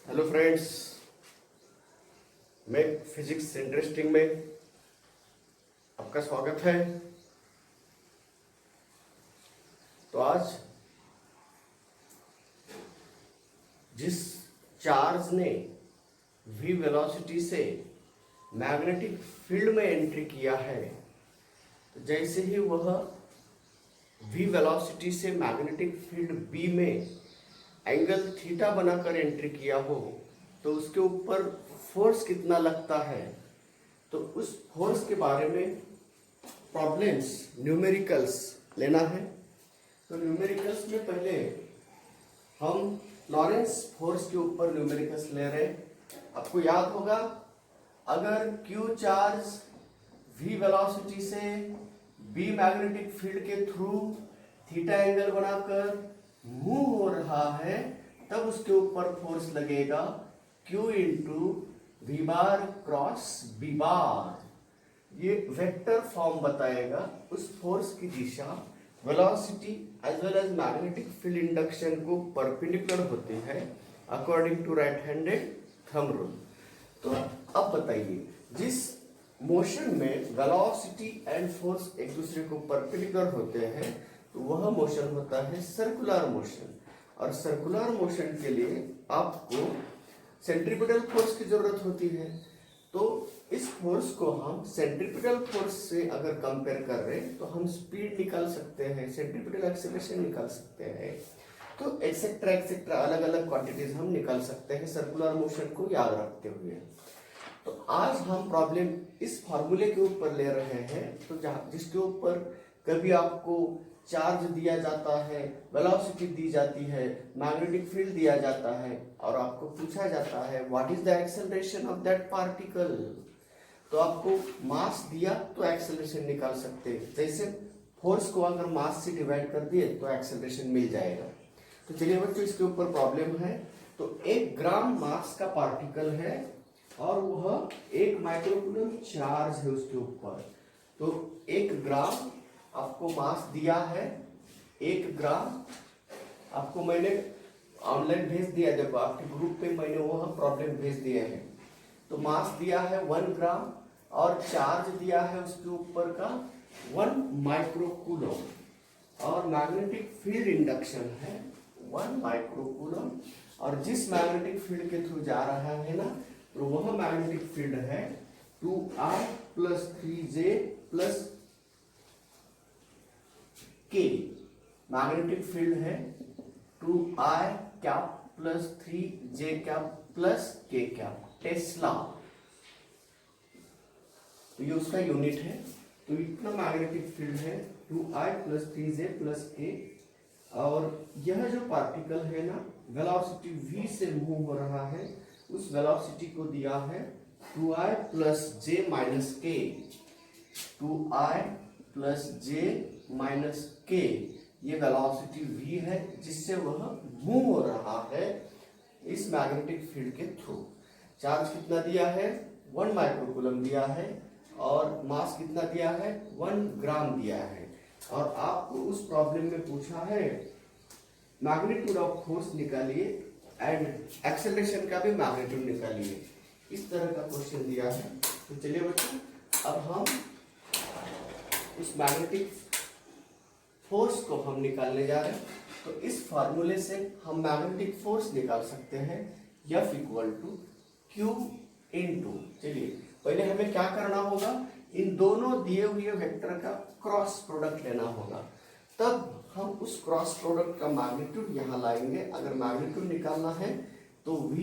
Hello friends, मैं physics interesting में आपका स्वागत है। तो आज जिस चार्ज ने v वेलोसिटी से मैग्नेटिक फील्ड में एंट्री किया है, तो जैसे ही वह v वेलोसिटी से मैग्नेटिक फील्ड b में एंगल थीटा बनाकर एंट्री किया हो, तो उसके ऊपर फोर्स कितना लगता है, तो उस फोर्स के बारे में प्रॉब्लम्स न्यूमेरिकल्स लेना है। तो न्यूमेरिकल्स में पहले हम लॉरेंस फोर्स के ऊपर न्यूमेरिकल्स ले रहे हैं। आपको याद होगा, अगर Q चार्ज v वेलोसिटी से b मैग्नेटिक फील्ड के थ्रू थीटा एंगल बनाकर मूव हो रहा है, तब उसके ऊपर फोर्स लगेगा Q into V bar cross B bar. ये वेक्टर फॉर्म बताएगा उस फोर्स की दिशा velocity as well as magnetic field induction को परपेंडिकुलर होती है according to right handed thumb rule. तो अब बताइए, जिस मोशन में वेलोसिटी एंड फोर्स एक दूसरे को परपेंडिकुलर होते हैं, तो वह मोशन होता है सर्कुलर मोशन। और सर्कुलर मोशन के लिए आपको सेंट्रीपिटल फोर्स की जरूरत होती है। तो इस फोर्स को हम सेंट्रीपिटल फोर्स से अगर कंपेयर कर रहे हैं, तो हम स्पीड निकाल सकते हैं, सेंट्रीपिटल एक्सेलरेशन निकाल सकते हैं, तो एक्सेट्रा एक्सेट्रा अलग अलग क्वांटिटीज हम निकाल सकते हैं सर्कुलर मोशन को याद रखते हुए। तो आज हम प्रॉब्लम इस फॉर्मूले के ऊपर ले रहे हैं, तो जिसके ऊपर कभी आपको चार्ज दिया जाता है, वेलोसिटी दी जाती है, मैग्नेटिक फील्ड दिया जाता है, और आपको पूछा जाता है what is the acceleration of that particle. तो आपको मास दिया तो एक्सेलरेशन निकाल सकते हैं। जैसे फोर्स को अगर मास से डिवाइड कर दिए तो एक्सेलरेशन मिल जाएगा। तो चलिए बच्चों, इसके ऊपर प्रॉब्लम है। तो 1 ग्राम मास का पार्टिकल है और वह 1 माइक्रोकूलम चार्ज है उसके ऊपर। तो 1 ग्राम आपको मास दिया है। 1 ग्राम आपको मैंने ऑनलाइन भेज दिया, देखो आपके ग्रुप पे मैंने वह प्रॉब्लम भेज दिया है। तो मास दिया है 1 ग्राम और चार्ज दिया है उसके ऊपर का 1 माइक्रोकूलम और मैग्नेटिक फील्ड इंडक्शन है 1 माइक्रोकूलम। और जिस मैग्नेटिक फील्ड के थ्रू जा रहा है ना, तो वह मैग्नेटिक फील्ड है 2I plus 3J plus K। Magnetic field है 2I cap plus 3J cap plus K cap, Tesla. तो ये उसका यूनिट है। तो इतना मैग्नेटिक फील्ड है 2I plus 3J plus K। और यह जो पार्टिकल है ना, वेलोसिटी v से मूव हो रहा है, उस वेलोसिटी को दिया है 2I plus J minus K। 2I plus J minus K, ये वेलोसिटी v है जिससे वह मूव हो रहा है इस मैग्नेटिक फील्ड के थ्रू। चार्ज कितना दिया है? 1 माइक्रोकूलम दिया है और मास कितना दिया है? 1 ग्राम दिया है। और आपको उस प्रॉब्लम में पूछा है मैग्नीट्यूड ऑफ फोर्स निकालिए एंड एक्सेलरेशन का भी मैग्नीट्यूड निकालिए, इस तरह का क्वेश्चन दिया है। तो चलिए बच्चों, अब हम उस मैग्नेटिक फोर्स को हम निकालने जा रहे हैं। तो इस फार्मूले से हम मैग्नेटिक फोर्स निकाल सकते हैं, F equal to Q into, चलिए पहले हमें क्या करना होगा, इन दोनों दिए हुए वेक्टर का क्रॉस प्रोडक्ट लेना होगा। तब हम उस क्रॉस प्रोडक्ट का मैग्नीट्यूड यहाँ लाएंगे। अगर मैग्नीट्यूड निकालना है तो V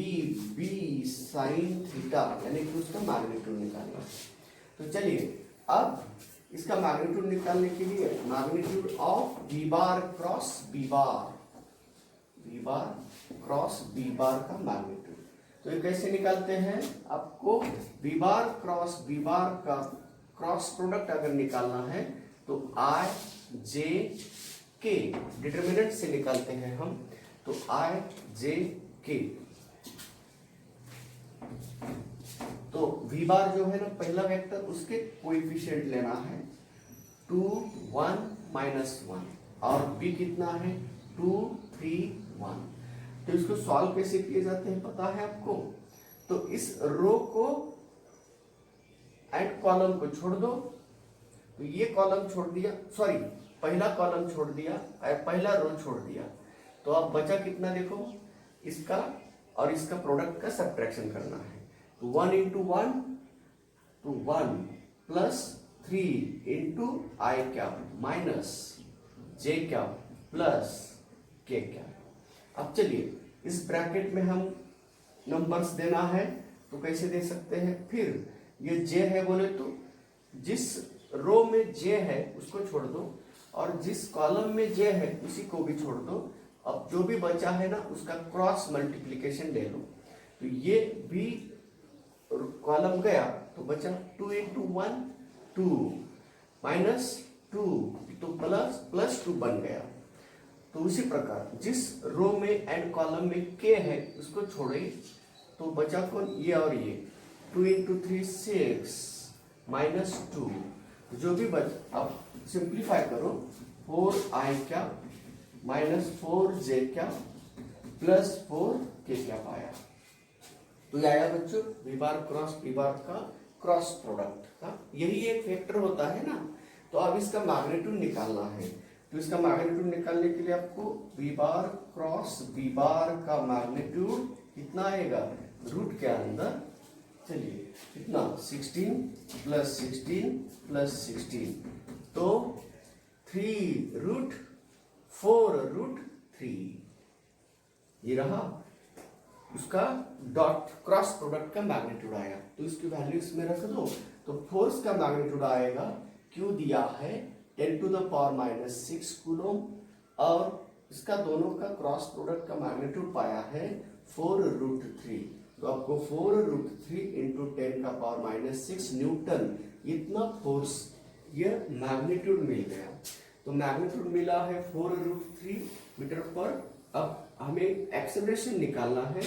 B साइन थीटा, यानी कि उसका मैग्नीट्यूड निकालना है। तो चलिए, अब इसका मैग्नीट्यूड निकालने के लिए magnitude of V bar cross B bar, V bar cross B बार का मैग्नीट्यूड। तो ये कैसे निकालते हैं? आपको V बार क्रॉस B बार का क्रॉस प्रोडक्ट अगर निकालना है तो I J K डिटरमिनेंट से निकालते हैं हम। तो I J K, तो V बार जो है ना पहला वेक्टर, उसके कोएफिशिएंट लेना है 2 1 -1 और B कितना है 2 3 1। तो इसको सॉल्व कैसे किए जाते हैं पता है आपको? तो इस रो को एंड कॉलम को छोड़ दो, तो ये कॉलम छोड़ दिया, सॉरी पहला कॉलम छोड़ दिया, पहला रो छोड़ दिया, तो अब बचा कितना देखो, इसका और इसका प्रोडक्ट का सब्ट्रैक्शन करना है। तो 1 इंटू 1 तो 1 प्लस 3 इंटू आई कैप माइनस जे कैप प्लस के कैप। अब चलिए इस ब्रैकेट में हम नंबर्स देना है तो कैसे दे सकते हैं? फिर ये जे है बोले तो जिस रो में जे है उसको छोड़ दो और जिस कॉलम में जे है उसी को भी छोड़ दो। अब जो भी बचा है ना उसका क्रॉस मल्टीप्लिकेशन ले लो, तो ये भी कॉलम गया तो बचा 2 इंटू 1 2 माइनस 2 तो प्लस 2 बन गया। तो उसी प्रकार जिस रो में एंड कॉलम में के है उसको छोड़े तो बचा कौन? ये और ये 2 इंटू 3 6 माइनस 2 जो भी बच, अब सिंप्लीफाई करो 4i क्या माइनस 4j क्या प्लस 4k क्या पाया। तो ये आया बच्चों V bar cross P bar का क्रॉस प्रोडक्ट का, यही एक फैक्टर होता है ना। तो अब इसका मैग्नीट्यूड निकालना है, तो इसका मैग्नीट्यूड निकालने के लिए आपको V bar cross B bar का मैग्नीट्यूड कितना आएगा रूट के अंदर, चलिए कितना 16 प्लस 16 प्लस 16 तो 3 रूट 4 रूट 3 ये रहा उसका डॉट क्रॉस प्रोडक्ट का मैग्नीट्यूड आया। तो इसकी वैल्यू इसमें रख दो, तो फोर्स का मैग्नीट्यूड आएगा क्यू दिया है 10 to the power minus 6 coulomb और इसका दोनों का क्रॉस प्रोडक्ट का मैग्नीट्यूड पाया है 4 रूट 3। तो आपको 4 रूट 3 इंटू 10 का पावर माइनस 6 न्यूटन इतना फोर्स ये मैग्नीट्यूड मिल गया। तो मैग्नीट्यूड मिला है 4 रूट 3 मीटर पर। अब हमें एक्सेलरेशन निकालना है,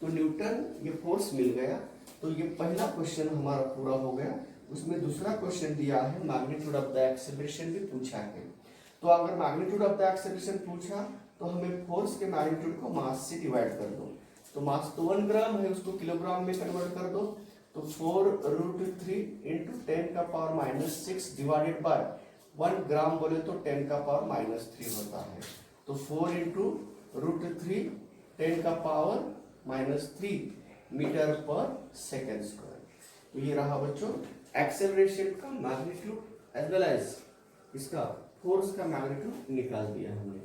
तो न्यूटन ये फोर्स मिल गया। तो ये पहला क्वेश्चन हमारा पूरा हो गया। उसमें दूसरा क्वेश्चन दिया है मैग्नीट्यूड ऑफ द एक्सेलरेशन भी पूछा है। तो अगर मैग्नीट्यूड ऑफ द एक्सेलरेशन पूछा तो हमें फोर्स के मैग्नीट्यूड को मास से डिवाइड कर दो। तो मास तो 1 ग्राम है उसको किलोग्राम में कन्वर्ट कर दो। तो 4 रूट 3 इंटू 10 का पावर माइनस 6 डिवाइडेड बाय 1 ग्राम बोले तो 10 का पावर माइनस 3 होता है। तो 4 इंटू रूट 3 10 का पावर माइनस 3 मीटर पर सेकेंड स्क्वायर। तो ये रहा बच्चों एक्सेलरेशन का मैग्नीट्यूड एज वेल एज इसका फोर्स का मैग्नीट्यूड निकाल दिया हमने।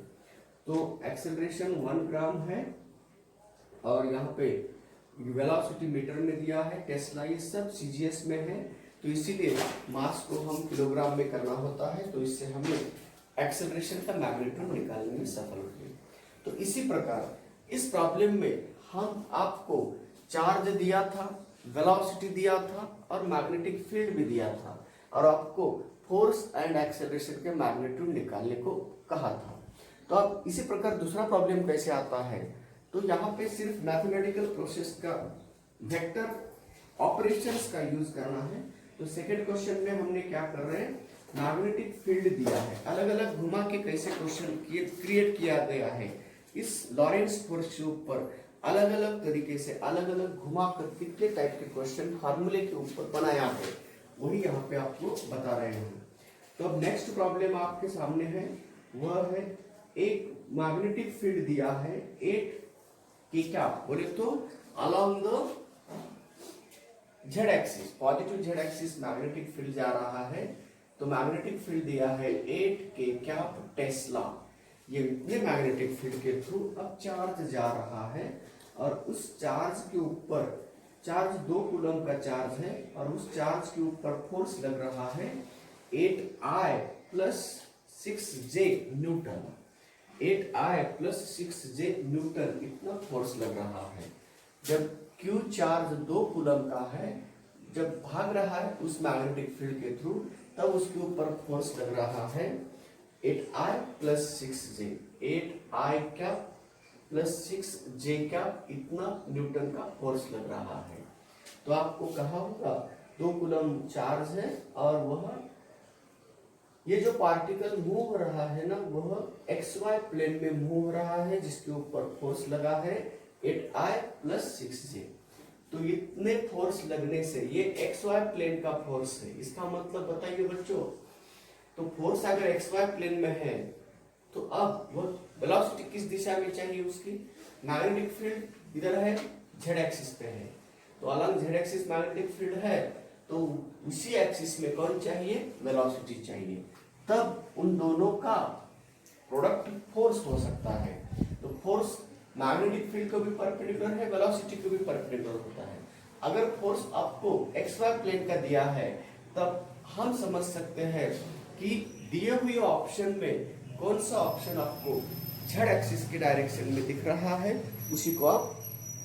तो एक्सेलरेशन 1 ग्राम है और यहाँ पे वेलोसिटी मीटर में दिया है, टेस्ला ये सब सीजीएस में है। तो इसीलिए मास को हम किलोग्राम में करना होता है, तो इससे हमें एक्सेलरेशन का मैग्नीट्यूड निकालने में सफल हुए। तो इसी प्रकार इस प्रॉब्लम में हम आपको चार्ज दिया था, वेलोसिटी दिया था और मैग्नेटिक फील्ड भी दिया था और आपको फोर्स एंड एक्सेलरेशन के मैग्नीट्यूड निकालने को कहा था। तो अब इसी प्रकार दूसरा प्रॉब्लम कैसे आता है, तो यहाँ पे सिर्फ मैथमेटिकल प्रोसेस का वेक्टर ऑपरेशंस का यूज करना है। तो सेकंड क्वेश्चन में हमने क्या कर रहे हैं, मैग्नेटिक फील्ड दिया है, अलग अलग घुमा के कैसे क्वेश्चन क्रिएट किया गया है। इस लॉरेंस फोर्स के ऊपर अलग अलग तरीके से अलग अलग घुमा कर कितने टाइप के क्वेश्चन फार्मूले के ऊपर बनाया है वही यहाँ पे आपको बता रहे हैं। तो अब नेक्स्ट प्रॉब्लम आपके सामने है, वह है एक मैग्नेटिक फील्ड दिया है 8 की क्या बोले तो along the Z axis, positive Z axis magnetic field जा रहा है। तो मैग्नेटिक फील्ड दिया है 8 के क्या टेस्ला। ये मैग्नेटिक फील्ड के थ्रू अब चार्ज जा रहा है और उस चार्ज के ऊपर चार्ज 2 कूलम का चार्ज है और उस चार्ज के ऊपर फोर्स लग रहा है 8I plus 6J Newton. 8I plus 6J Newton इतना फोर्स लग रहा है। जब Q चार्ज 2 कूलम का है, जब भाग रहा है उस मैग्नेटिक फील्ड के थ्रू, तब उसके ऊपर फोर्स लग रहा है 8I प्लस 6J। 8I क्या प्लस 6J क्या इतना न्यूटन का फोर्स लग रहा है। तो आपको कहा होगा 2 कूलम चार्ज है और वह ये जो पार्टिकल मूव हो रहा है ना वह एक्स वाई प्लेन में मूव हो रहा है, जिसके ऊपर फोर्स लगा है 8I + 6J। तो इतने फोर्स लगने से ये एक्स वाई प्लेन का फोर्स है। इसका मतलब बताइए बच्चों, तो फोर्स अगर एक्स वाई प्लेन में है तो अब वो वेलोसिटी किस दिशा में चाहिए उसकी? मैग्नेटिक फील्ड इधर है, जेड एक्सिस पे है, तो along Z axis magnetic field है, तो उसी एक्सिस में कौन चाहिए? वेलोसिटी चाहिए। तब उन दोनों का प्रोडक्ट फोर्स हो सकता है। तो फोर्स मैग्नेटिक फील्ड को भी परपेंडिकुलर है, वेलोसिटी को भी परपेंडिकुलर होता है। अगर फोर्स आपको एक्स वाई प्लेन का दिया है तब हम समझ सकते हैं कि दिए हुए ऑप्शन में कौन सा ऑप्शन आपको जेड एक्सिस के डायरेक्शन में दिख रहा है उसी को आप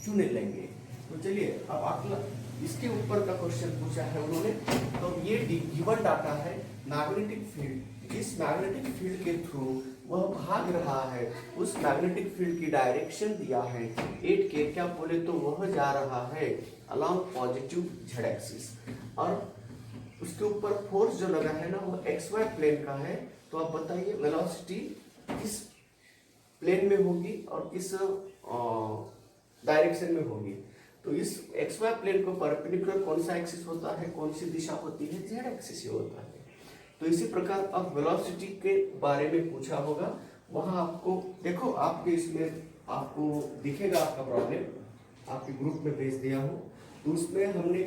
चुन लेंगे। तो चलिए अब अगला इसके ऊपर का क्वेश्चन पूछा है उन्होंने। तो ये गिवन डाटा है मैग्नेटिक फील्ड, जिस मैग्नेटिक फील्ड के थ्रू वह भाग रहा है उस मैग्नेटिक फील्ड की डायरेक्शन दिया है 8K, क्या बोले तो वह जा रहा है अलोंग पॉजिटिव जेड एक्सिस, और उसके ऊपर फोर्स जो लगा है ना वो एक्स वाई प्लेन का है। तो आप बताइए वेलोसिटी किस प्लेन में होगी और किस डायरेक्शन में होगी? तो इस एक्स वाई प्लेन को परपेंडिकुलर कौन सा एक्सिस होता है, कौन सी दिशा होती है? जेड एक्सिस ही होता है। तो इसी प्रकार अब वेलोसिटी के बारे में पूछा होगा, वहां आपको देखो आपके इसमें आपको दिखेगा आपका प्रॉब्लम आपके ग्रुप में भेज दिया हूं। तो उसमें हमने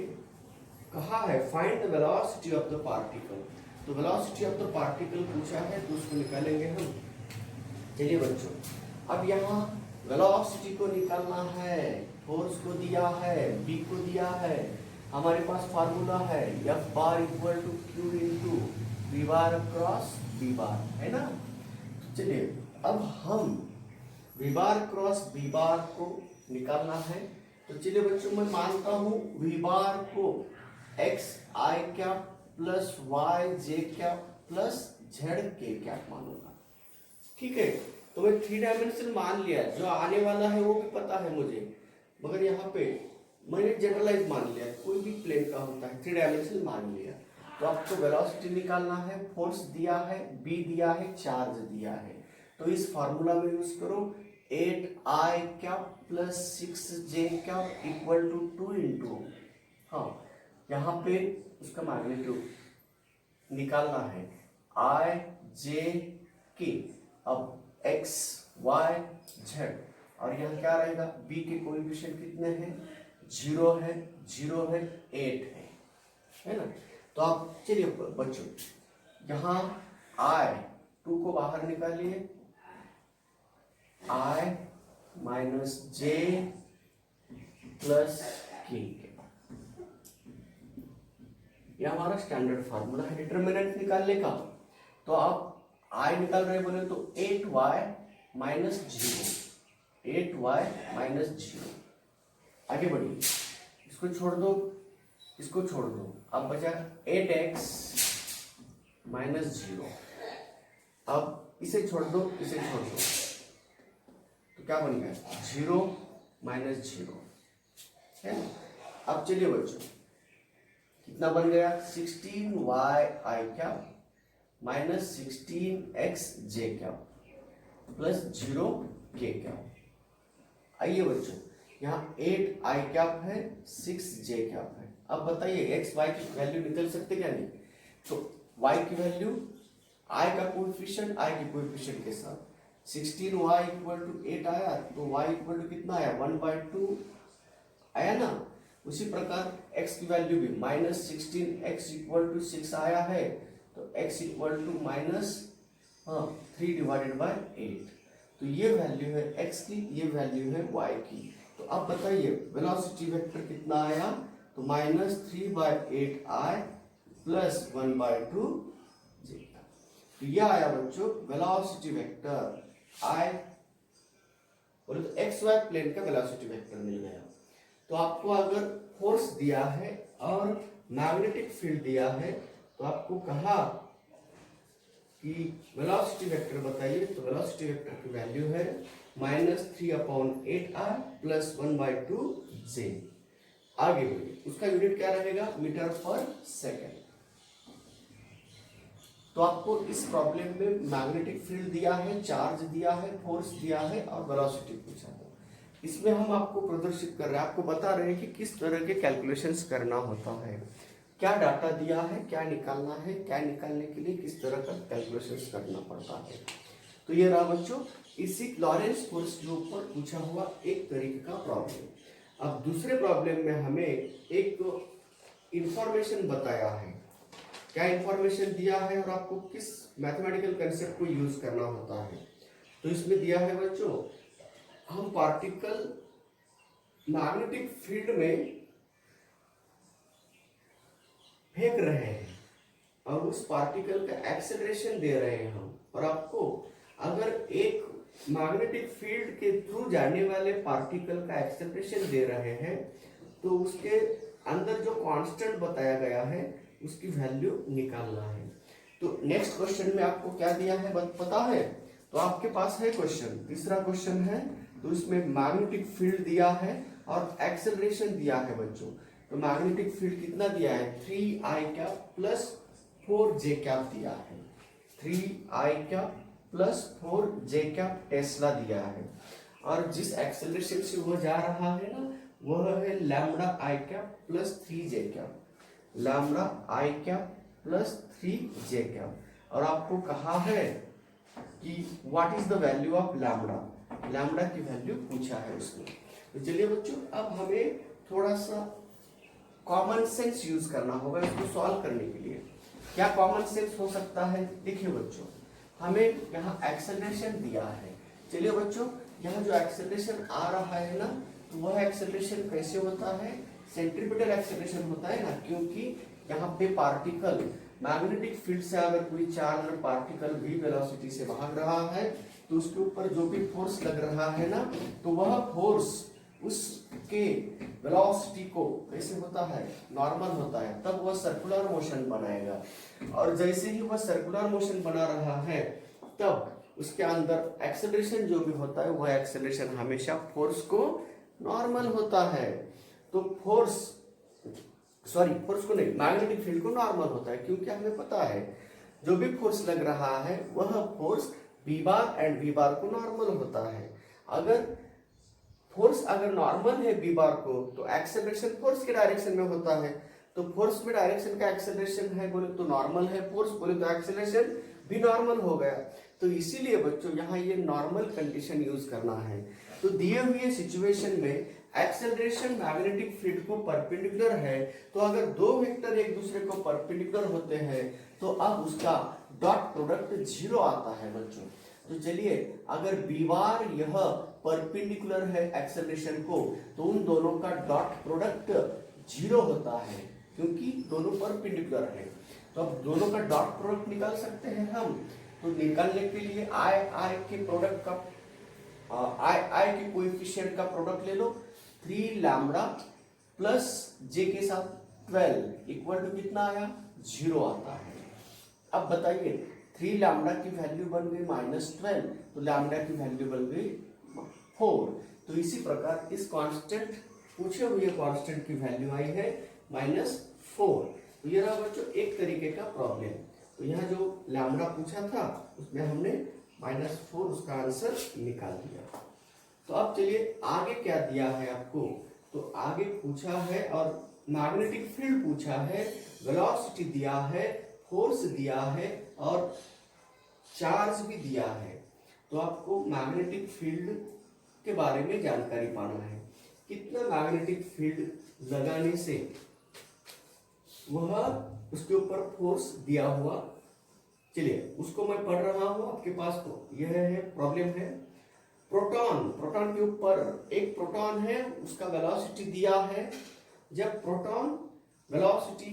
कहा है find the velocity of the particle. तो वेलोसिटी ऑफ द पार्टिकल पूछा है तो उसको निकालेंगे हम। चलिए बच्चों, अब यहाँ वेलोसिटी को निकालना है, फोर्स को दिया है, बी को दिया है, हमारे पास फार्मूला है F bar equal to Q into V bar cross B bar, है ना। चलिए अब हम V bar cross B bar को निकालना है। तो चलिए बच्चों मैं मानता हूँ V बार को XI cap plus YJ cap plus ZK cap मानूंगा, ठीक है। तो मैं 3 डायमेंशन मान लिया, जो आने वाला है वो भी पता है मुझे, मगर यहाँ पे मैंने जनरलाइज मान लिया, कोई भी प्लेन का होता है 3 डायमेंशन मान लिया। तो आपको वेलोसिटी निकालना है, फोर्स दिया है, बी दिया है, चार्ज दिया है। तो इस फार्मूला में यूज करो 8I cap plus 6J cap equal to 2 into, हाँ यहाँ पे उसका मैग्नीट्यूड निकालना है IJK। अब x y z, और यहाँ क्या रहेगा? b के कोएफिशिएंट कितने हैं? 0 है, 0 है, 8 है ना। तो आप चलिए बच्चों यहाँ I 2 को बाहर निकालिए, I minus J plus K, यह हमारा स्टैंडर्ड फार्मूला है डिटरमिनेंट निकालने का। तो आप I निकाल रहे बोले तो 8y माइनस 0, 8y माइनस 0। आगे बढ़िए, इसको छोड़ दो, इसको छोड़ दो, अब बचा 8x माइनस 0। अब इसे छोड़ दो, इसे छोड़ दो, तो क्या बन गया? 0 माइनस 0, है ना। अब चलिए बच्चों कितना बन गया? 16y क्या माइनस 16xj क्या प्लस 0k क्या। आइए बच्चों यहाँ 8I कैप है, 6J कैप है। अब बताइए x y की वैल्यू निकल सकते क्या? नहीं। तो y की वैल्यू I का कोएफिशिएंट, I के कोएफिशिएंट के साथ 16y इक्वल टू 8 आया, तो y इक्वल टू कितना आया? 1/2 आया ना। उसी प्रकार x की वैल्यू भी माइनस 16x इक्वल टू 6 आया है, तो x इक्वल टू माइनस 3/8। तो ये वैल्यू है x की, ये वैल्यू है y की। तो अब बताइए वेलोसिटी वेक्टर कितना आया? तो माइनस 3/8I प्लस 1/2J। तो यह आया बच्चों वेलोसिटी वेक्टर I, बोले तो एक्स वाई प्लेन का वेलोसिटी वेक्टर मिल गया। तो आपको अगर फोर्स दिया है और मैग्नेटिक फील्ड दिया है तो आपको कहा कि वेलोसिटी वेक्टर बताइए, तो वेलोसिटी वेक्टर की वैल्यू है -3/8I प्लस 1/2J। आगे बढ़िए, उसका यूनिट क्या रहेगा? मीटर पर सेकेंड। तो आपको इस प्रॉब्लम में मैग्नेटिक फील्ड दिया है, चार्ज दिया है, फोर्स दिया है और वेलोसिटी पूछा है। इसमें हम आपको प्रदर्शित कर रहे हैं, आपको बता रहे हैं कि किस तरह के कैलकुलेशंस करना होता है, क्या डाटा दिया है, क्या निकालना है, क्या निकालने के लिए किस तरह का कैलकुलेशंस करना पड़ता है। तो ये रहा बच्चों इसी लॉरेंस फोर्स के ऊपर पूछा हुआ एक तरीके का प्रॉब्लम। अब दूसरे प्रॉब्लम में हमें एक इंफॉर्मेशन बताया है, क्या इंफॉर्मेशन दिया है और आपको किस मैथमेटिकल कंसेप्ट को यूज करना होता है। तो इसमें दिया है बच्चों, हम पार्टिकल मैग्नेटिक फील्ड में फेंक रहे हैं और उस पार्टिकल का एक्सेलरेशन दे रहे हैं हम, और आपको अगर एक मैग्नेटिक फील्ड के थ्रू जाने वाले पार्टिकल का एक्सेलरेशन दे रहे हैं तो उसके अंदर जो कांस्टेंट बताया गया है उसकी वैल्यू निकालना है। तो नेक्स्ट क्वेश्चन में आपको क्या दिया है पता है, तो आपके पास है क्वेश्चन, तीसरा क्वेश्चन है। तो इसमें मैग्नेटिक फील्ड दिया है और एक्सेलरेशन दिया है बच्चों। तो मैग्नेटिक फील्ड कितना दिया है, 3i प्लस 4j दिया है, 3i प्लस 4j टेस्ला दिया है, और जिस एक्सेलरेशन से वह जा रहा है ना वह है lambda i plus 3j, lambda i plus 3j। और आपको कहा है कि what is the value of lambda, lambda की वैल्यू पूछा है उसने। तो चलिए बच्चों अब हमें थोड़ा सा कॉमन सेंस यूज करना होगा इसको सॉल्व करने के लिए। क्या कॉमन सेंस हो सकता है, देखिए बच्चों हमें यहाँ एक्सेलरेशन दिया है। चलिए बच्चों यहाँ जो एक्सेलरेशन आ रहा है ना तो वह एक्सेलरेशन कैसे होता है, सेंट्रीपिटल एक्सेलरेशन होता है ना, क्योंकि यहाँ पे पार्टिकल मैग्नेटिक फील्ड से अगर कोई चार्ज पार्टिकल v वेलोसिटी से भाग रहा है तो उसके ऊपर जो भी फोर्स लग रहा है ना तो वह फोर्स उसके वेलोसिटी को कैसे होता है, नॉर्मल होता है, तब वह सर्कुलर मोशन बनाएगा। और जैसे ही वह सर्कुलर मोशन बना रहा है तब उसके अंदर एक्सेलरेशन जो भी होता है वह एक्सेलरेशन हमेशा फोर्स को नॉर्मल होता है। तो फोर्स को नहीं, मैग्नेटिक फील्ड को नॉर्मल होता है, क्योंकि हमें पता है जो भी फोर्स लग रहा है वह force v bar and v बार को नॉर्मल होता है। अगर फोर्स अगर नॉर्मल है v बार को तो एक्सेलरेशन फोर्स के डायरेक्शन में होता है, तो फोर्स में डायरेक्शन का एक्सेलरेशन है बोले तो नॉर्मल है, फोर्स बोले तो एक्सेलरेशन भी नॉर्मल हो गया। तो इसीलिए बच्चों यहाँ ये नॉर्मल कंडीशन यूज करना है। तो दिए हुए सिचुएशन में एक्सेलरेशन मैग्नेटिक फील्ड को परपेंडिकुलर है, तो अगर दो वेक्टर एक दूसरे को परपेंडिकुलर होते हैं तो अब उसका डॉट प्रोडक्ट 0 आता है बच्चों। तो चलिए अगर b बार यह परपेंडिकुलर है एक्सेलरेशन को तो उन दोनों का डॉट प्रोडक्ट 0 होता है, क्योंकि दोनों परपेंडिकुलर है। तो अब दोनों का डॉट प्रोडक्ट निकाल सकते हैं हम। तो निकालने के लिए i के प्रोडक्ट का i के कोएफिशिएंट का प्रोडक्ट ले लो, 3 लैम्बडा प्लस j के साथ 12 इक्वल टू कितना आया, 0 आता है। अब बताइए 3 लैम्बडा की वैल्यू बन गई -12, तो लैम्बडा की वैल्यू बन गई 4। तो इसी प्रकार इस कांस्टेंट पूछे हुए कांस्टेंट की वैल्यू आई है -4। तो ये रहा बच्चों एक तरीके का प्रॉब्लम। तो यहाँ जो लैम्बडा पूछा था उसमें हमने -4 उसका आंसर निकाल दिया। तो अब चलिए आगे क्या दिया है आपको, तो आगे पूछा है और मैग्नेटिक फील्ड पूछा है, वेलोसिटी दिया है, फोर्स दिया है और चार्ज भी दिया है। तो आपको मैग्नेटिक फील्ड के बारे में जानकारी पाना है, कितना मैग्नेटिक फील्ड लगाने से वह उसके ऊपर फोर्स दिया हुआ। चलिए उसको मैं पढ़ रहा हूं आपके पास। तो यह है प्रॉब्लम है, प्रोटॉन के ऊपर एक प्रोटॉन है, उसका वेलोसिटी दिया है। जब proton velocity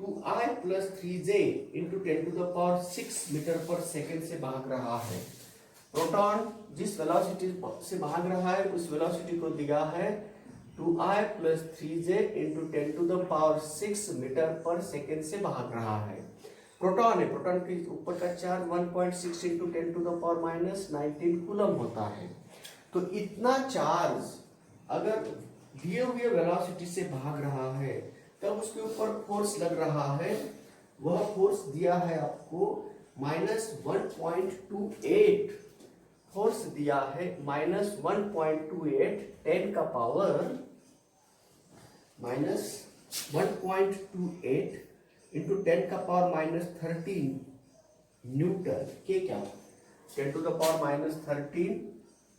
2i plus 3j into 10⁶ metre पर सेकेंड से भाग रहा है। प्रोटॉन जिस वेलोसिटी से भाग रहा है उस वेलोसिटी को दिया है 2i plus 3j into 10⁶ metre पर सेकेंड से भाग रहा है। प्रोटॉन है, प्रोटॉन के ऊपर का चार्ज 1.6 इंटू 10⁻⁹ कूलम होता है। तो इतना चार्ज अगर दिए हुए वेलोसिटी से भाग रहा है तब उसके ऊपर फोर्स लग रहा है वह फोर्स दिया है आपको -1.28, फोर्स दिया है -1.28 10 का पावर -1.28 इंटू 10 का पावर -13 न्यूटन के क्या 10 टू द पावर -13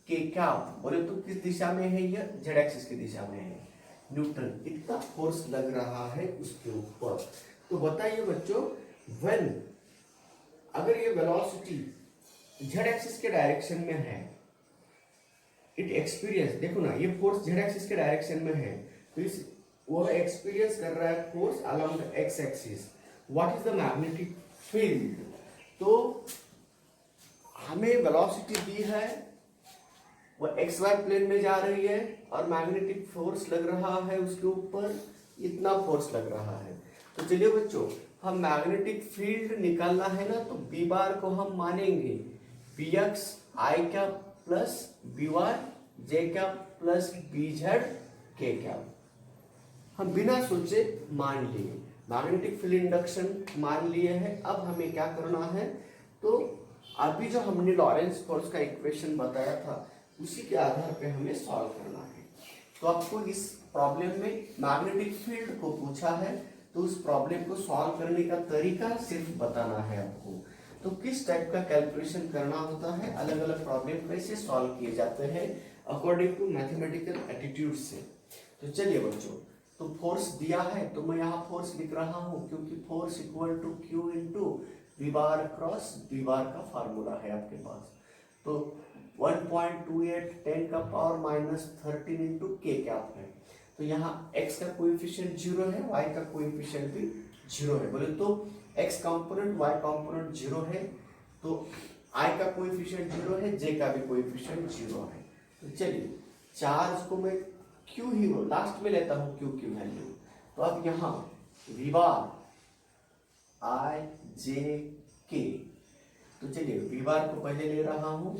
के क्या बोले तो किस दिशा में है, यह जेड एक्सिस की दिशा में है। न्यूटन इतना फोर्स लग रहा है उसके ऊपर। तो बताइए बच्चों, व्हेन अगर ये वेलोसिटी जेड एक्सिस के डायरेक्शन में है, इट एक्सपीरियंस, देखो ना ये फोर्स जेड एक्सिस के डायरेक्शन में है, तो इस वह एक्सपीरियंस कर रहा है force along the x axis. What is the magnetic field? तो हमें वेलोसिटी दी है, वह एक्स वाई प्लेन में जा रही है और मैग्नेटिक फोर्स लग रहा है उसके ऊपर, इतना फोर्स लग रहा है। तो चलिए बच्चों, हम मैग्नेटिक फील्ड निकालना है ना, तो बी बार को हम मानेंगे बी एक्स आई कैप प्लस बी वाई जे कैप प्लस बी जेड के कैप। हम बिना सोचे मान लिए, मैग्नेटिक फील्ड इंडक्शन मान लिए हैं। अब हमें क्या करना है, तो अभी जो हमने लॉरेंस फोर्स का इक्वेशन बताया था उसी के आधार पे हमें सॉल्व करना है। तो आपको इस प्रॉब्लम में मैग्नेटिक फील्ड को पूछा है, तो उस प्रॉब्लम को सॉल्व करने का तरीका सिर्फ बताना है आपको। तो किस टाइप का कैलकुलेशन करना होता है, अलग अलग प्रॉब्लम कैसे सॉल्व किए जाते हैं अकॉर्डिंग टू मैथमेटिकल एटीट्यूड से। तो चलिए बच्चों, तो फोर्स दिया है तो मैं यहाँ फोर्स लिख रहा हूँ, क्योंकि force equal to Q into V bar cross V bar का फार्मूला है आपके पास। तो 1.28 10 का पावर -13 इंटू के कैप है। तो यहाँ x का कोएफिशिएंट 0 है, y का कोएफिशिएंट भी 0 है। बोले तो x कंपोनेंट y कंपोनेंट 0 है, तो i का कोएफिशिएंट 0 है, j का भी कोएफिशिएंट 0 है। तो चलिए चार्ज को मैं q ही लास्ट में लेता हूँ, q की वैल्यू। तो अब यहाँ v bar i j k, तो चलिए v बार को पहले ले रहा हूँ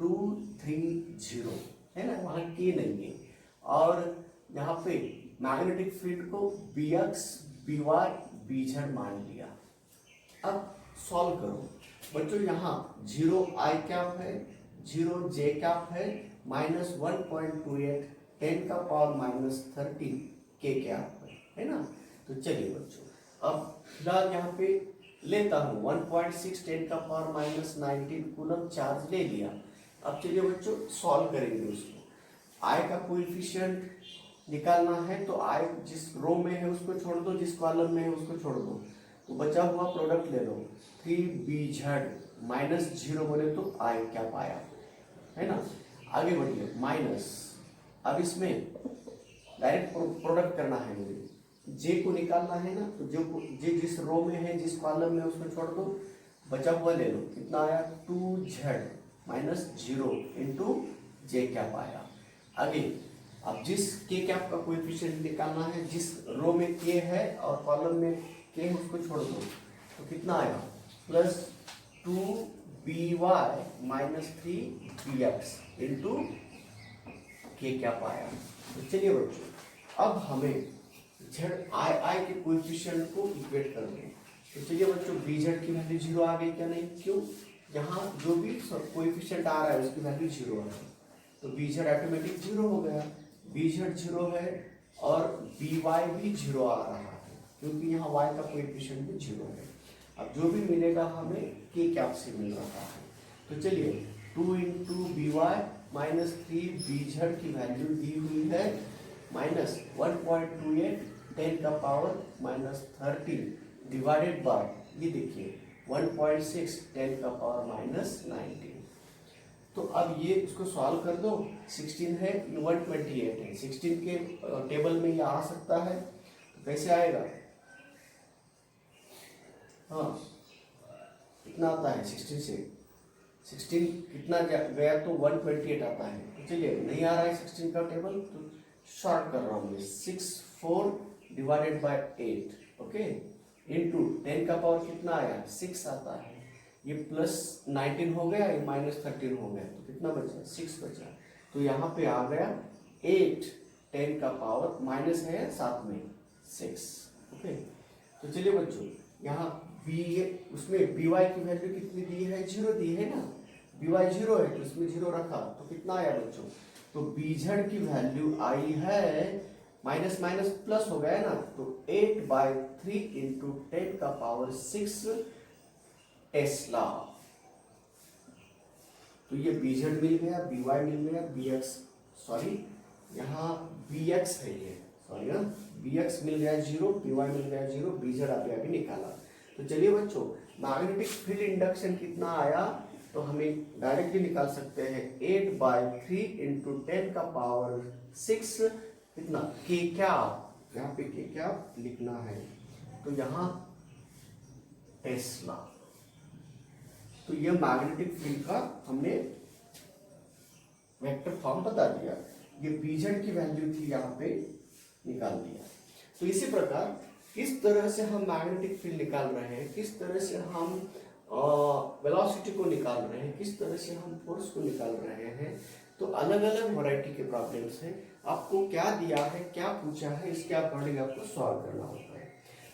230 है ना, वहां के नहीं है। और यहाँ पे मैग्नेटिक फील्ड को B X B Y B Z मान लिया। अब सॉल्व करो बच्चों, यहाँ 0 आई कैप है, 0 जे कैप है, -1.28 10 का पावर -13 के कैप है ना। तो चलिए बच्चों, अब फिलहाल यहाँ पे लेता हूँ 1.6 10 का पावर -19 कूलम चार्ज ले लिया। अब चलिए बच्चों सॉल्व करेंगे उसको। आई का कोएफिशिएंट निकालना है, तो आई जिस रो में है उसको छोड़ दो, जिस कॉलम में है उसको छोड़ दो, तो बचा हुआ प्रोडक्ट ले लो। 3bz -0 बोले तो आई क्या पाया, है ना। आगे बढ़िए माइनस, अब इसमें डायरेक्ट प्रोडक्ट करना है मुझे, जे को निकालना है ना, तो जे जिस रो में है जिस कॉलम में उसको छोड़ दो, बचा हुआ ले लो। कितना आया 2z -0 इंटू जे कैप आया। आगे अब जिस के कैप का कोएफिशिएंट निकालना है, जिस रो में के है और कॉलम में के है उसको छोड़ दो, तो कितना आया +2by -3bx इंटू के कैप आया। तो चलिए बच्चों, अब हमें जेड आई के कोएफिशिएंट को इक्वेट कर दें। तो चलिए बच्चों, बी जेड की वैल्यू 0 आ गई क्या? नहीं, क्यों? यहाँ जो भी कोएफिशिएंट आ रहा है उसकी वैल्यू 0 है, तो बी जेड ऑटोमेटिक 0 हो गया। बी जेड 0 है और बी वाई भी 0 आ रहा है, क्योंकि यहाँ वाई का कोएफिशिएंट भी 0 है। अब जो भी मिलेगा हमें के कैप से मिल रहा है। तो चलिए 2 into B Y -3 B Z की वैल्यू दी हुई है -1.28 10 का पावर -13 डिवाइडेड बाय, ये देखिए 1.6 10 का पावर -19। तो अब ये इसको सॉल्व कर दो, 16 है 128 है, 16 के टेबल में ये आ सकता है, तो कैसे आएगा? हाँ कितना आता है 16 से, 16 कितना गया तो 128 आता है। तो चलिए नहीं आ रहा है 16 का टेबल, तो शॉर्ट कर रहा हूँ मैं, 6 4 डिवाइडेड बाय 8 ओके इंटू 10 का पावर कितना आया 6 आता है, ये +19 हो गया, ये -13 हो गया, तो कितना बचा 6 बचा। तो यहाँ पे आ गया 8 10 का पावर माइनस है साथ में 6 ओके। तो चलिए बच्चों, यहाँ बी, उसमें बी वाई की वैल्यू कितनी दी है, 0 दी है ना, बी वाई 0 है तो उसमें 0 रखा तो कितना आया बच्चों, तो बीजेड की वैल्यू आई है माइनस माइनस प्लस हो गया ना, तो 8/3 इंटू 10⁻6 टेस्ला। तो ये बीजेड मिल गया, बी वाई मिल गया, बी एक्स, सॉरी यहाँ बी एक्स है ये, सॉरी ना, बी एक्स मिल गया 0, बी वाई मिल गया 0, बीजेड अभी निकाला। तो चलिए बच्चों, मैग्नेटिक फील्ड इंडक्शन कितना आया, तो हमें डायरेक्टली निकाल सकते हैं 8/3 इंटू 10⁻6 कितना, के क्या, यहाँ पे के क्या लिखना है, तो यहाँ टेस्ला। तो ये मैग्नेटिक फील्ड का हमने वेक्टर फॉर्म बता दिया, ये बीजेड की वैल्यू थी यहाँ पे निकाल दिया। तो इसी प्रकार किस तरह से हम मैग्नेटिक फील्ड निकाल रहे हैं, किस तरह से हम वेलोसिटी को निकाल रहे हैं, किस तरह से हम फोर्स को निकाल रहे हैं, तो अलग अलग वैरायटी के प्रॉब्लम्स हैं। आपको क्या दिया है, क्या पूछा है, इसके अकॉर्डिंग आपको सॉल्व करना होता है।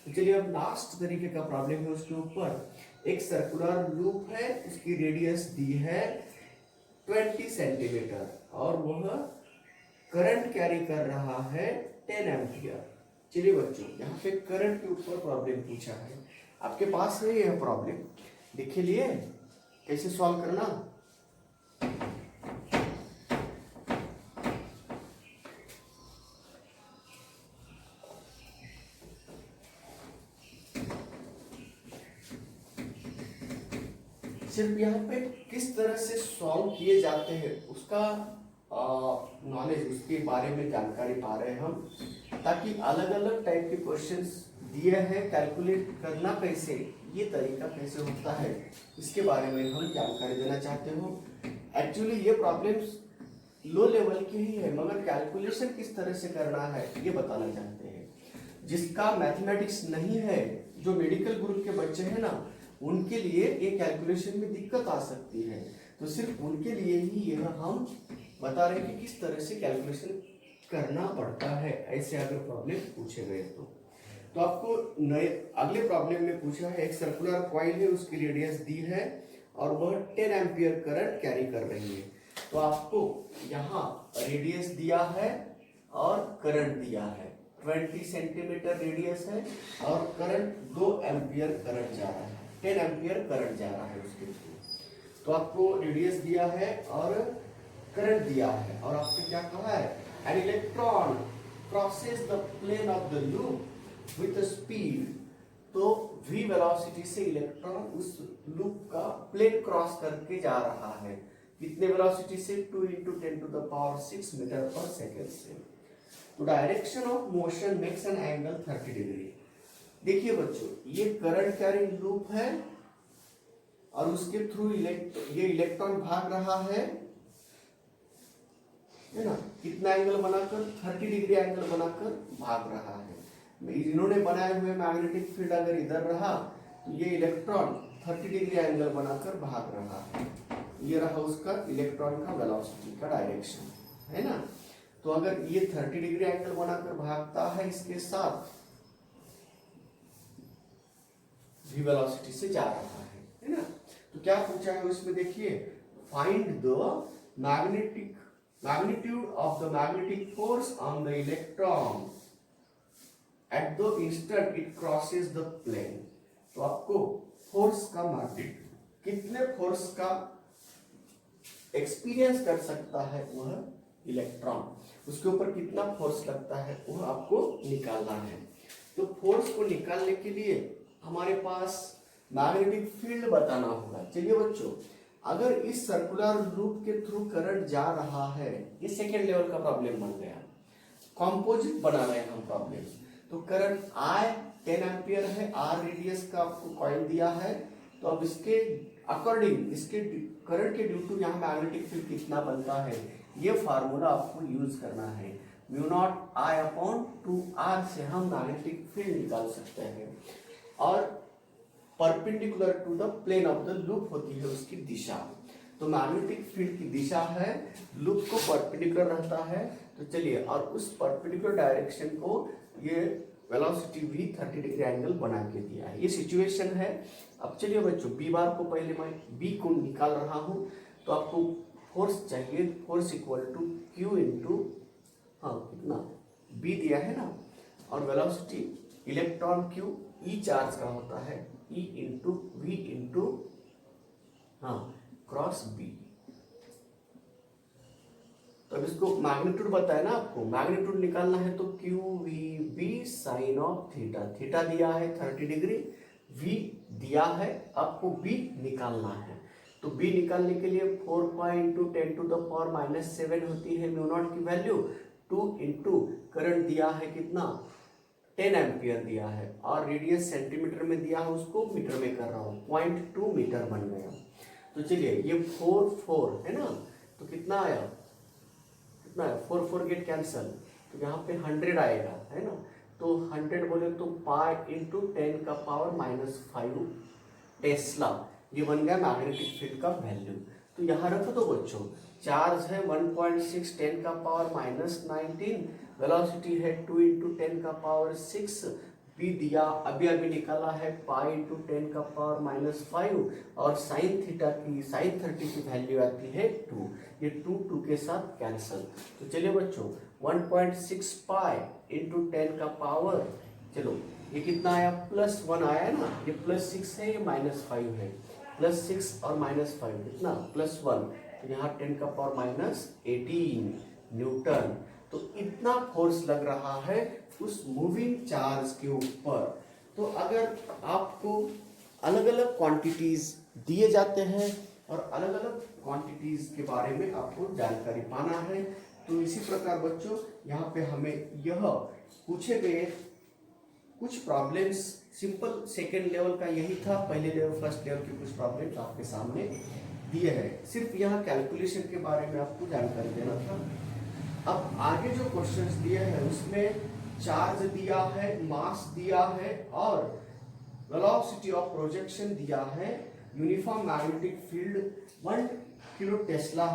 तो चलिए अब लास्ट तरीके का प्रॉब्लम है, उसके ऊपर एक सर्कुलर लूप है, उसकी रेडियस दी है 20 सेंटीमीटर और वह करंट कैरी कर रहा है 10 एम्पियर। चलिए बच्चों, यहाँ पे करंट के ऊपर प्रॉब्लम पूछा है, आपके पास है यह प्रॉब्लम, देख लिए कैसे सॉल्व करना। सिर्फ यहाँ पे किस तरह से सॉल्व किए जाते हैं उसका नॉलेज, उसके बारे में जानकारी पा रहे हैं हम, ताकि अलग अलग टाइप के क्वेश्चंस दिए हैं, कैलकुलेट करना कैसे, ये तरीका कैसे होता है, इसके बारे में हम जानकारी देना चाहते हो। एक्चुअली ये प्रॉब्लम्स लो लेवल के ही है, मगर कैलकुलेशन किस तरह से करना है ये बताना चाहते हैं। जिसका मैथमेटिक्स नहीं है, जो मेडिकल ग्रुप के बच्चे हैं ना, उनके लिए ये कैलकुलेशन में दिक्कत आ सकती है, तो सिर्फ उनके लिए ही यह हम बता रहे हैं कि किस तरह से कैलकुलेशन करना पड़ता है, ऐसे अगर प्रॉब्लम पूछे गए तो आपको नए अगले प्रॉब्लम में पूछा है, एक सर्कुलर कॉइल है, उसकी रेडियस दी है और वह 10 एम्पियर करंट कैरी कर रही है। तो आपको यहाँ रेडियस दिया है और करंट दिया है, 20 सेंटीमीटर रेडियस है और करंट 2 एम्पियर करंट जा रहा है, 10 एम्पियर करंट जा रहा है उसके थ्रू। तो आपको रेडियस दिया है और करंट दिया है, और आपको क्या कहा है, an electron crosses the plane of the loop with speed. तो v वेलोसिटी से इलेक्ट्रॉन उस लूप का प्लेन क्रॉस करके जा रहा है, कितने वेलोसिटी से, 2 × 10⁻6 मीटर पर सेकेंड से। तो direction of motion makes an angle 30 degree. देखिए बच्चों, ये करंट कैरिंग लूप है और उसके थ्रू ये इलेक्ट्रॉन भाग रहा है ना, कितना एंगल बनाकर, 30 डिग्री एंगल बनाकर भाग रहा है। इन्होंने बनाए हुए मैग्नेटिक फील्ड अगर इधर रहा तो ये इलेक्ट्रॉन 30 डिग्री एंगल बनाकर भाग रहा है, ये रहा उसका इलेक्ट्रॉन का वेलोसिटी का डायरेक्शन, है ना। तो अगर ये 30 डिग्री एंगल बनाकर भागता है इसके साथ v वेलोसिटी से जा रहा है ना। तो क्या पूछा है उसमें, देखिए, find the magnitude of the magnetic force on the electron at the instant it crosses the plane। तो आपको फोर्स का मैग्नीट्यूड, कितने फोर्स का एक्सपीरियंस कर सकता है वह इलेक्ट्रॉन, उसके ऊपर कितना फोर्स लगता है वह आपको निकालना है। तो फोर्स को निकालने के लिए हमारे पास मैग्नेटिक फील्ड बताना होगा। चलिए बच्चों, अगर इस सर्कुलर लूप के थ्रू करंट जा रहा है, ये सेकेंड लेवल का प्रॉब्लम बन गया, कॉम्पोजिट बना रहे हैं हम प्रॉब्लम। तो करंट I 10 एम्पियर है, R रेडियस का आपको कॉइल दिया है, तो अब इसके अकॉर्डिंग, इसके करंट के ड्यू टू यहाँ मैग्नेटिक फील्ड कितना बनता है, ये फार्मूला आपको यूज करना है। μ0I/2R से हम मैग्नेटिक फील्ड निकाल सकते हैं, और perpendicular to the plane of the loop होती है उसकी दिशा। तो मैग्नेटिक फील्ड की दिशा है, लूप को परपेंडिकुलर रहता है। तो चलिए, और उस परपेंडिकुलर डायरेक्शन को ये वेलोसिटी v 30 डिग्री एंगल बना के दिया है। ये सिचुएशन है। अब चलिए बच्चों, बी बार को पहले मैं बी को निकाल रहा हूँ। तो आपको फोर्स चाहिए, force equal to Q into, हाँ कितना, बी दिया है ना, और velocity electron Q E charge का होता है, ई इंटू वी इंटू, हाँ, क्रॉस बी। तो अब इसको मैग्नीट्यूड बताया ना आपको, मैग्नीट्यूड निकालना है तो Q V B sine of theta, theta दिया है 30 डिग्री, वी दिया है, आपको बी निकालना है। तो बी निकालने के लिए 4 pi into 10 to the power minus 7 होती है म्यू नॉट की वैल्यू, 2 इंटू करंट दिया है कितना, 10 एम्पियर दिया है, और रेडियस सेंटीमीटर में दिया है, उसको मीटर में कर रहा हूँ, 0.2 मीटर बन गया। तो चलिए ये 4 है ना, तो कितना आया, कितना है, 4 गेट कैंसल, तो यहाँ पे 100 आएगा, है ना। तो 100 बोले तो पाई इंटू 10 का पावर -5 टेस्ला, ये बन गया मैग्नेटिक फील्ड का वैल्यू। तो यहाँ रखो तो बच्चों, चार्ज है 1.6 10 का पावर -19, वेलोसिटी है 2 इंटू 10 का पावर 6, बी दिया अभी अभी निकाला है पाई इंटू 10 का पावर -5, और साइन थीटा की, साइन 30 की वैल्यू आती है 2, ये 2 के साथ कैंसल। तो चलिए बच्चों, 1.6 पाई इंटू 10 का पावर, चलो ये कितना आया, +1 आया ना, ये +6 है, ये -5 है, +6 और -5 कितना, +1, तो यहाँ 10 का पावर -18 न्यूटन। तो इतना फोर्स लग रहा है उस मूविंग चार्ज के ऊपर। तो अगर आपको अलग अलग क्वांटिटीज दिए जाते हैं और अलग अलग क्वांटिटीज के बारे में आपको जानकारी पाना है, तो इसी प्रकार बच्चों यहाँ पे हमें यह पूछे गए कुछ प्रॉब्लम्स, सिंपल सेकेंड लेवल का यही था, पहले लेवल फर्स्ट लेवल के कुछ प्रॉब्लम्स आपके सामने दिए हैं, सिर्फ यहाँ कैलकुलेशन के बारे में आपको जानकारी देना था। अब आगे जो क्वेश्चंस दिए हैं उसमें चार्ज दिया है, मास दिया है, और वेलोसिटी ऑफ प्रोजेक्शन दिया है, uniform magnetic field 1 kilo Tesla